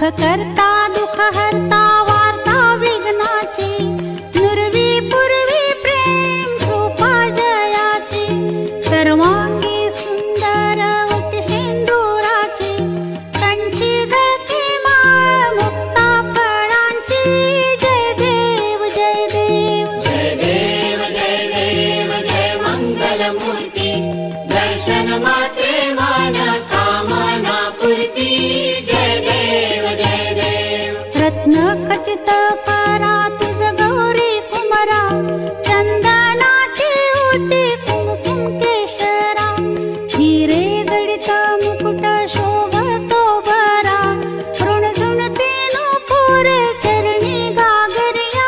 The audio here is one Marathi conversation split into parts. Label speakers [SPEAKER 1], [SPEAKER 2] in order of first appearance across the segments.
[SPEAKER 1] करता दुःख हरता वार्ता विघ्नाची नुरवी पूर्वी प्रेम कृपा जयाची सर्वांगी सुंदर होती सिंदुराची कंठी झळके माळ मुक्ता फळांची जय देव जय देव
[SPEAKER 2] जय देव जय देव जय मंगलमूर्ती दर्शन मात्रे मान कामना पूर्ती जय देव जय देव
[SPEAKER 1] रत्न खचित परा तुझ गौरी कुमरा चंदनाची ओटी कुंकुम केशरा हिरे जडित मुकुट शोभतो बरा ऋणझुण तेनु पुरे चरणी गागरिया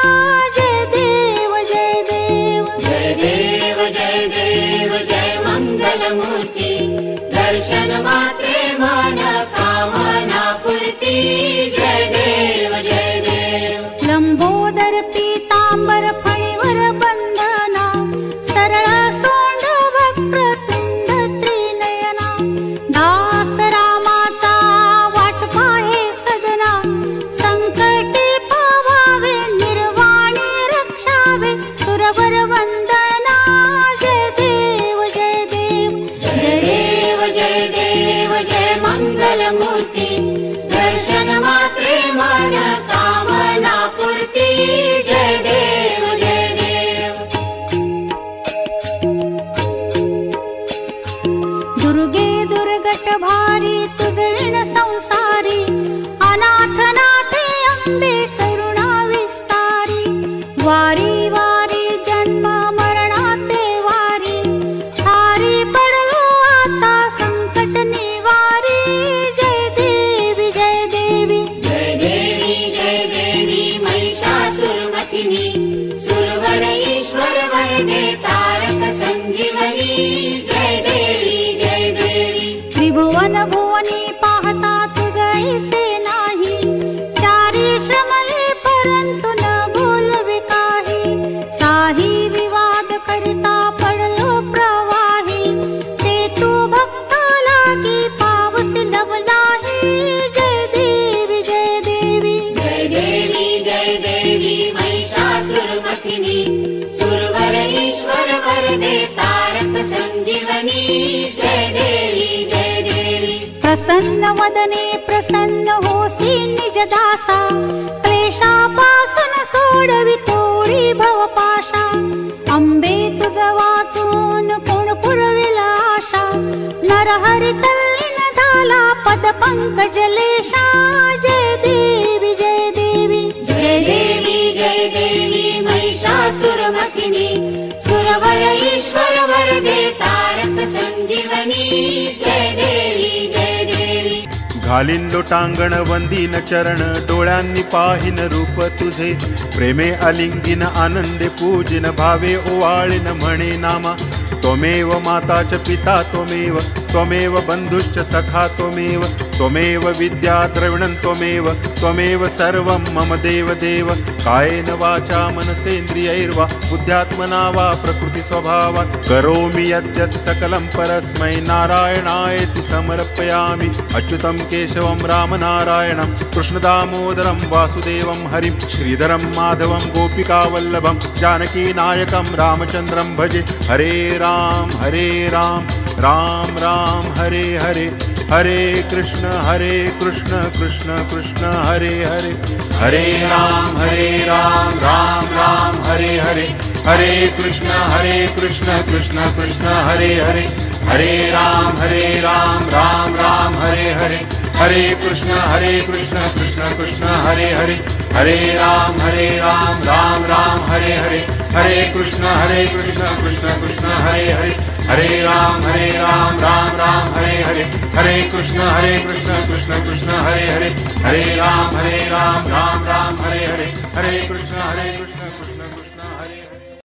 [SPEAKER 1] जय देव जय देव
[SPEAKER 2] जय देव जय देव जय मंगलमूर्ती दर्शन मात्रे मान कामना पूर्ती जय देव जय देव
[SPEAKER 1] लंबोदर पीतांबर फणीवर बंधना सरळ सोंड वक्रतुंड त्रिनयना दास रामाचा वाट पाहे सजना संकटी पावावे निर्वाणी रक्षावे सुरवर वंदना जय देव जय देव
[SPEAKER 2] जय देव जय देव जय मंगलमूर्ती दर्शन मात्रे मान कामना पूर्ती जय देव जय देव
[SPEAKER 1] दुर्गे दुर्गट भारी तुझविण संसारी अनाथ नाथे अंबे करुणा विस्तारी वारी वारी जन्म मरणाते वारी सारी पडलो आता संकट निवारी जय देवी जय देवी
[SPEAKER 2] जय देवी महिषासुरमथिनी सुरवर ईश्वर वरदे तारक संजीवनी जय देवी
[SPEAKER 1] त्रिभुवन भुवनी पाहता तुझैसे नाही चारी श्रमले परंतु न बोलवे काही साही विवाद करता पडलो प्रवाही ते तू भक्त लागी पावती लवलाही जय देवी जय देवी
[SPEAKER 2] जय देवी महिषासुरमथिनी सुरवर ईश्वर वरदे तारक संजीवनी जय देवी
[SPEAKER 1] प्रसन्न वदने प्रसन्न होसी निज दासा क्लेशापासून सोडवी तोरी भवपाशा अंबे तुझ वाचून कोण पुरविल आशा नरहरी तल्लीन झाला पद पंकज लेशा जय देवी जय देवी
[SPEAKER 2] जय देवी महिषासुरमथिनी सुरवर ईश्वर वरदे तारक संजीवनी जय देवी
[SPEAKER 3] घालीन लोटांगण वंदीन चरण डोळ्यांनी पाहिन रूप तुझे प्रेमे अलिंगिन आनंदे पूजिन भावे ओवाळिन म्हणे नामा त्वमेव माता च पिता त्वमेव त्वमेव बंधुश्च सखा त्वमेव त्वमेव विद्या द्रविणं त्वमेव त्वमेव सर्वं मम देव देव कायेन वाचा मनसेन्द्रियैर्वा बुद्ध्यात्मना वा प्रकृति स्वभावात् करोमि यद्यत् सकलं परस्मै नारायणायेति समर्पयामि अच्युतं केशवं रामनारायणं कृष्णदामोदरं वासुदेवं हरिं श्रीधरं माधवं गोपिकावल्लभं जानकीनायकं रामचन्द्रं भजे हरे राम राम राम हरे हरे हरे कृष्ण कृष्ण कृष्ण हरे हरे हरे राम राम राम हरे हरे हरे कृष्ण कृष्ण कृष्ण हरे हरे हरे राम राम राम हरे हरे हरे कृष्ण कृष्ण कृष्ण हरे हरे हरे राम राम राम हरे हरे हरे कृष्ण कृष्ण कृष्ण हरे हरे हरे राम राम राम हरे हरे हरे कृष्ण कृष्ण कृष्ण हरे हरे हरे राम राम राम हरे हरे हरे कृष्ण कृष्ण